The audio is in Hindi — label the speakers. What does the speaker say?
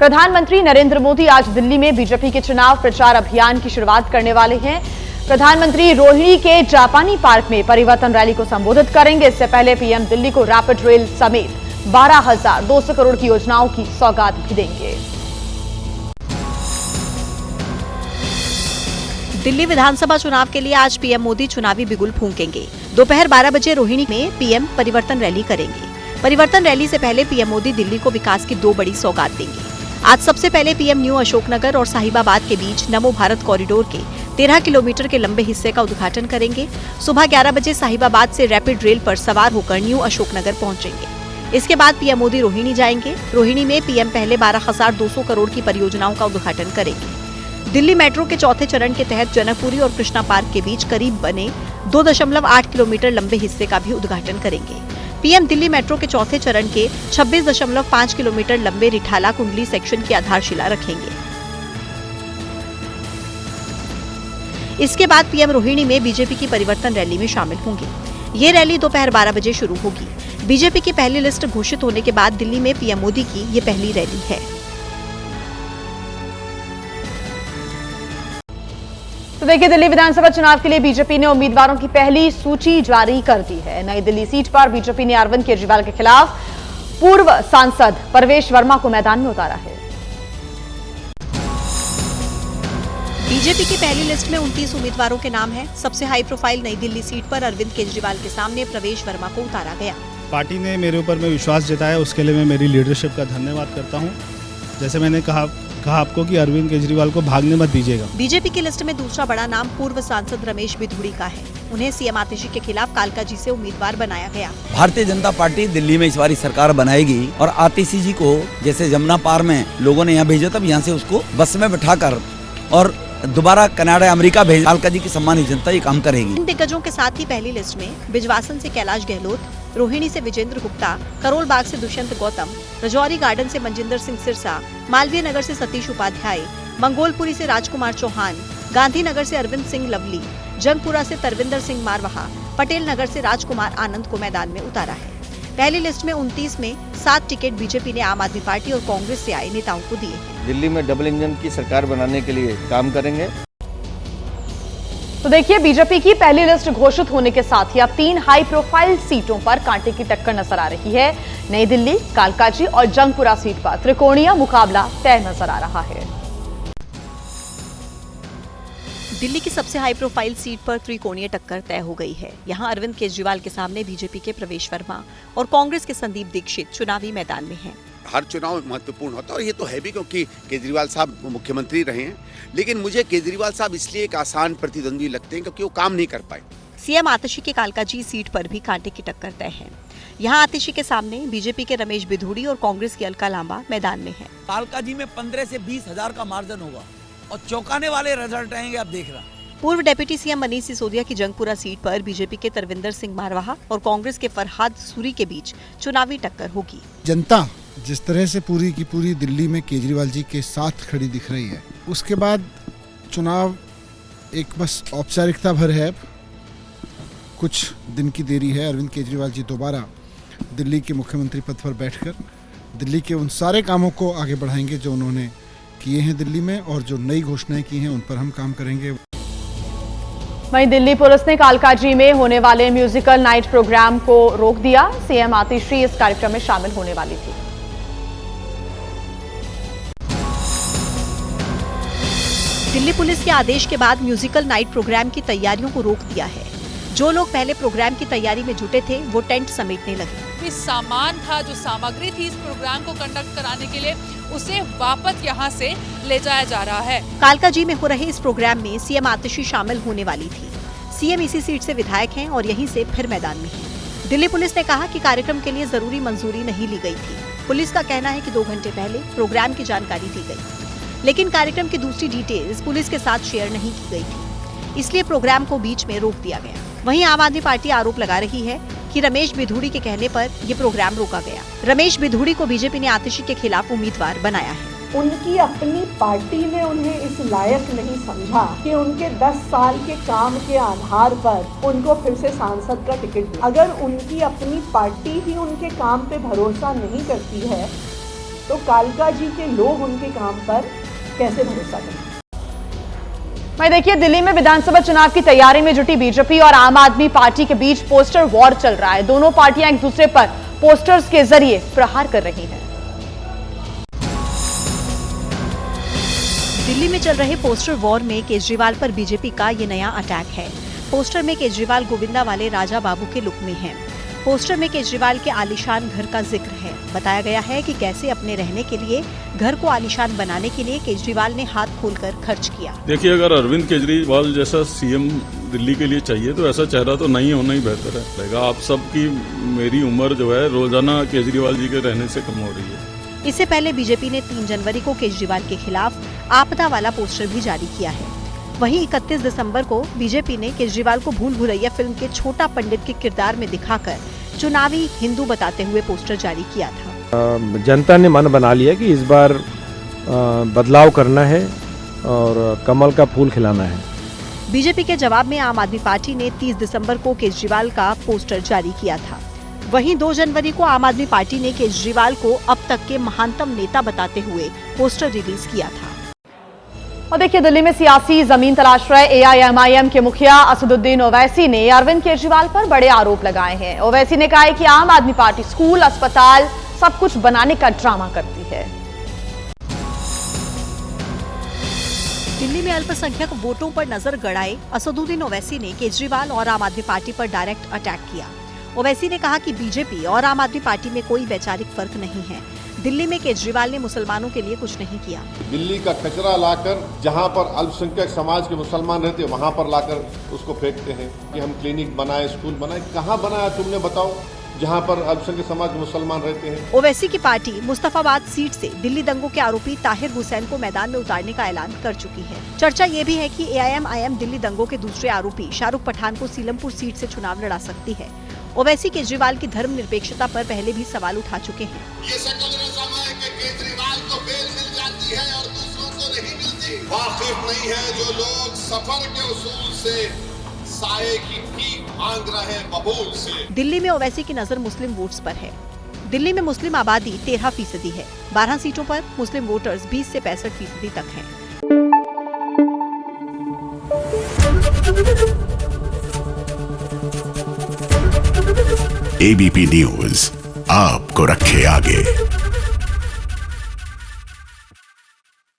Speaker 1: प्रधानमंत्री नरेंद्र मोदी आज दिल्ली में बीजेपी के चुनाव प्रचार अभियान की शुरुआत करने वाले हैं। प्रधानमंत्री रोहिणी के जापानी पार्क में परिवर्तन रैली को संबोधित करेंगे। इससे पहले पीएम दिल्ली को रैपिड रेल समेत 12,200 करोड़ की योजनाओं की सौगात भी देंगे।
Speaker 2: दिल्ली विधानसभा चुनाव के लिए आज पीएम मोदी चुनावी बिगुल फूंकेंगे। दोपहर 12 बजे रोहिणी में पीएम परिवर्तन रैली करेंगे। परिवर्तन रैली से पहले पीएम मोदी दिल्ली को विकास की 2 बड़ी सौगात देंगे। आज सबसे पहले पीएम न्यू अशोकनगर और साहिबाबाद के बीच नमो भारत कॉरिडोर के 13 किलोमीटर के लंबे हिस्से का उद्घाटन करेंगे। सुबह 11 बजे साहिबाबाद से रैपिड रेल पर सवार होकर न्यू अशोकनगर पहुंचेंगे। इसके बाद पीएम मोदी रोहिणी जाएंगे। रोहिणी में पीएम पहले 12,200 करोड़ की परियोजनाओं का उद्घाटन करेंगे। दिल्ली मेट्रो के चौथे चरण के तहत जनकपुरी और कृष्णा पार्क के बीच करीब बने 2.8 किलोमीटर लंबे हिस्से का भी उद्घाटन करेंगे। पीएम दिल्ली मेट्रो के चौथे चरण के 26.5 किलोमीटर लंबे रिठाला कुंडली सेक्शन की आधारशिला रखेंगे। इसके बाद पीएम रोहिणी में बीजेपी की परिवर्तन रैली में शामिल होंगे। ये रैली दोपहर 12 बजे शुरू होगी। बीजेपी की पहली लिस्ट घोषित होने के बाद दिल्ली में पीएम मोदी की ये पहली रैली है।
Speaker 1: तो देखिए, दिल्ली विधानसभा चुनाव के लिए बीजेपी ने उम्मीदवारों की पहली सूची जारी कर दी है। नई दिल्ली सीट पर बीजेपी ने अरविंद केजरीवाल के खिलाफ पूर्व सांसद परवेश वर्मा को मैदान में उतारा है।
Speaker 2: बीजेपी की पहली लिस्ट में 29 उम्मीदवारों के नाम हैं। सबसे हाई प्रोफाइल नई दिल्ली सीट पर अरविंद केजरीवाल के सामने प्रवेश वर्मा को उतारा गया।
Speaker 3: पार्टी ने मेरे ऊपर में विश्वास जताया, उसके लिए मैं मेरी लीडरशिप का धन्यवाद करता हूं। जैसे मैंने कहा आपको कि अरविंद केजरीवाल को भागने मत दीजिएगा।
Speaker 2: बीजेपी की लिस्ट में दूसरा बड़ा नाम पूर्व सांसद रमेश बिधूड़ी का है। उन्हें सीएम आतिशी के खिलाफ कालकाजी से उम्मीदवार बनाया गया।
Speaker 4: भारतीय जनता पार्टी दिल्ली में इस बार सरकार बनाएगी और आतिशी जी को जैसे जमुना पार में लोगों ने यहाँ भेजा, तब यहाँ से उसको बस में बैठाकर और दोबारा कनाडा अमेरिका भेज कालकाजी की सम्मानित जनता ये काम करेगी।
Speaker 2: इन दिग्गजों के साथ ही पहली लिस्ट में बिजवासन से कैलाश गहलोत, रोहिणी से विजेंद्र गुप्ता, करोल बाग से दुष्यंत गौतम, रजौरी गार्डन से मंजिंदर सिंह सिरसा, मालवीय नगर से सतीश उपाध्याय, मंगोलपुरी से राजकुमार चौहान, गांधीनगर से अरविंद सिंह लवली, जंगपुरा से तरविंदर सिंह मारवाहा, पटेल नगर से राजकुमार आनंद को मैदान में उतारा है। पहली लिस्ट में 29 में 7 टिकट बीजेपी ने आम आदमी पार्टी और कांग्रेस से आए नेताओं को दिए हैं।
Speaker 5: दिल्ली में डबल इंजन की सरकार बनाने के लिए काम करेंगे।
Speaker 1: तो देखिए, बीजेपी की पहली लिस्ट घोषित होने के साथ ही अब 3 हाई प्रोफाइल सीटों पर कांटे की टक्कर नजर आ रही है। नई दिल्ली, कालकाजी और जंगपुरा सीट पर त्रिकोणीय मुकाबला तय नजर आ रहा है।
Speaker 2: दिल्ली की सबसे हाई प्रोफाइल सीट पर त्रिकोणीय टक्कर तय हो गई है। यहां अरविंद केजरीवाल के सामने बीजेपी के प्रवेश वर्मा और कांग्रेस के संदीप दीक्षित चुनावी मैदान में हैं।
Speaker 6: हर चुनाव महत्वपूर्ण होता है और ये तो है भी, क्योंकि केजरीवाल साहब मुख्यमंत्री रहे हैं। लेकिन मुझे केजरीवाल साहब इसलिए एक आसान प्रतिद्वंदी लगते हैं क्योंकि वो काम नहीं कर पाए।
Speaker 2: सीएम आतिशी की कालकाजी सीट पर भी कांटे की टक्कर तय है। यहां आतिशी के सामने बीजेपी के रमेश बिधूड़ी और कांग्रेस की अलका लांबा मैदान में है।
Speaker 4: कालकाजी में 15 से 20 हजार का मार्जिन होगा और चौंकाने वाले रिजल्ट आएंगे, आप देख रहा।
Speaker 2: पूर्व डिप्टी सीएम मनीष सिसोदिया की जंगपुरा सीट पर बीजेपी के तरविंदर सिंह मारवाहा और कांग्रेस के फरहाद सूरी के बीच चुनावी टक्कर होगी।
Speaker 7: जनता जिस तरह से पूरी की पूरी दिल्ली में केजरीवाल जी के साथ खड़ी दिख रही है, उसके बाद चुनाव एक बस औपचारिकता भर है। कुछ दिन की देरी है। अरविंद केजरीवाल जी दोबारा दिल्ली के मुख्यमंत्री पद पर बैठकर दिल्ली के उन सारे कामों को आगे बढ़ाएंगे जो उन्होंने किए हैं दिल्ली में, और जो नई घोषणाएं की हैं उन पर हम काम करेंगे।
Speaker 1: वहीं दिल्ली पुलिस ने कालकाजी में होने वाले म्यूजिकल नाइट प्रोग्राम को रोक दिया। सीएम आतिशी इस कार्यक्रम में शामिल होने वाली थी।
Speaker 2: दिल्ली पुलिस के आदेश के बाद म्यूजिकल नाइट प्रोग्राम की तैयारियों को रोक दिया है। जो लोग पहले प्रोग्राम की तैयारी में जुटे थे वो टेंट समेटने लगे।
Speaker 8: सामान था, जो सामग्री थी इस प्रोग्राम को कंडक्ट कराने के लिए, उसे वापस यहां से ले जाया जा रहा है।
Speaker 2: कालकाजी में हो रहे इस प्रोग्राम में सीएम आतिशी शामिल होने वाली थी। सीएम इसी सीट से विधायक हैं और यहीं से फिर मैदान में हैं। दिल्ली पुलिस ने कहा कि कार्यक्रम के लिए जरूरी मंजूरी नहीं ली गई थी। पुलिस का कहना है कि 2 घंटे पहले प्रोग्राम की जानकारी दी गई, लेकिन कार्यक्रम की दूसरी डिटेल्स पुलिस के साथ शेयर नहीं की गई थी, इसलिए प्रोग्राम को बीच में रोक दिया गया। वहीं आम आदमी पार्टी आरोप लगा रही है कि रमेश बिधूड़ी के कहने पर ये प्रोग्राम रोका गया। रमेश बिधूड़ी को बीजेपी ने आतिशी के खिलाफ उम्मीदवार बनाया है।
Speaker 9: उनकी अपनी पार्टी ने उन्हें इस लायक नहीं समझा कि उनके 10 साल के काम के आधार पर उनको फिर से सांसद का टिकट दे। अगर उनकी अपनी पार्टी ही उनके काम पे भरोसा नहीं करती है तो कालका जी के लोग उनके काम पर कैसे भरोसा करें।
Speaker 1: वहीं देखिए, दिल्ली में विधानसभा चुनाव की तैयारी में जुटी बीजेपी और आम आदमी पार्टी के बीच पोस्टर वॉर चल रहा है। दोनों पार्टियां एक दूसरे पर पोस्टर्स के जरिए प्रहार कर रही हैं।
Speaker 2: दिल्ली में चल रहे पोस्टर वॉर में केजरीवाल पर बीजेपी का ये नया अटैक है। पोस्टर में केजरीवाल गोविंदा वाले राजा बाबू के लुक में हैं। पोस्टर में केजरीवाल के आलीशान घर का जिक्र है। बताया गया है कि कैसे अपने रहने के लिए घर को आलीशान बनाने के लिए केजरीवाल ने हाथ खोलकर खर्च किया।
Speaker 10: देखिए, अगर अरविंद केजरीवाल जैसा सीएम दिल्ली के लिए चाहिए तो ऐसा चेहरा तो नहीं होना ही बेहतर है। आप सबकी मेरी उम्र जो है रोजाना केजरीवाल जी के रहने से कम हो रही है।
Speaker 2: इससे पहले बीजेपी ने 3 जनवरी को केजरीवाल के खिलाफ आपदा वाला पोस्टर भी जारी किया है। वहीं 31 दिसंबर को बीजेपी ने केजरीवाल को भूल भुलैया फिल्म के छोटा पंडित के किरदार में दिखाकर चुनावी हिंदू बताते हुए पोस्टर जारी किया था।
Speaker 11: जनता ने मन बना लिया कि इस बार बदलाव करना है और कमल का फूल खिलाना है।
Speaker 2: बीजेपी के जवाब में आम आदमी पार्टी ने 30 दिसंबर को केजरीवाल का पोस्टर जारी किया था। वहीं 2 जनवरी को आम आदमी पार्टी ने केजरीवाल को अब तक के महानतम नेता बताते हुए पोस्टर रिलीज किया था।
Speaker 1: और देखिए, दिल्ली में सियासी जमीन तलाश रहे एआईएमआईएम के मुखिया असदुद्दीन ओवैसी ने अरविंद केजरीवाल पर बड़े आरोप लगाए हैं। ओवैसी ने कहा है कि आम आदमी पार्टी स्कूल, अस्पताल सब कुछ बनाने का ड्रामा करती है।
Speaker 2: दिल्ली में अल्पसंख्यक वोटों पर नजर गड़ाए असदुद्दीन ओवैसी ने केजरीवाल और आम आदमी पार्टी पर डायरेक्ट अटैक किया। ओवैसी ने कहा कि बीजेपी और आम आदमी पार्टी में कोई वैचारिक फर्क नहीं है। दिल्ली में केजरीवाल ने मुसलमानों के लिए कुछ नहीं किया।
Speaker 12: दिल्ली का कचरा लाकर जहां पर अल्पसंख्यक समाज के मुसलमान रहते हैं वहां पर लाकर उसको फेंकते हैं कि हम क्लिनिक बनाए, स्कूल बनाए। कहां बनाया तुमने, बताओ, जहां पर अल्पसंख्यक समाज के मुसलमान रहते हैं।
Speaker 2: ओवैसी की पार्टी मुस्तफाबाद सीट से दिल्ली दंगों के आरोपी ताहिर हुसैन को मैदान में उतारने का ऐलान कर चुकी है। चर्चा ये भी है कि एआईएमआईएम दिल्ली दंगों के दूसरे आरोपी शाहरुख पठान को सीलमपुर सीट से चुनाव लड़ा सकती है। ओवैसी केजरीवाल की धर्मनिरपेक्षता पर पहले भी सवाल उठा चुके हैं।
Speaker 12: ये सेकुलरिज्म है कि केजरीवाल को बेल मिल जाती है और दूसरों को नहीं मिलती। वाकिफ नहीं है जो लोग सफर के उसूल से साये की भीख मांग रहे हैं बबूल से। दिल्ली में ओवैसी की नजर मुस्लिम वोट्स पर है। दिल्ली में मुस्लिम आबादी 13% है। 12 सीटों पर मुस्लिम वोटर्स 20 से 65% तक हैं।
Speaker 13: एबीपी न्यूज आपको रखे आगे।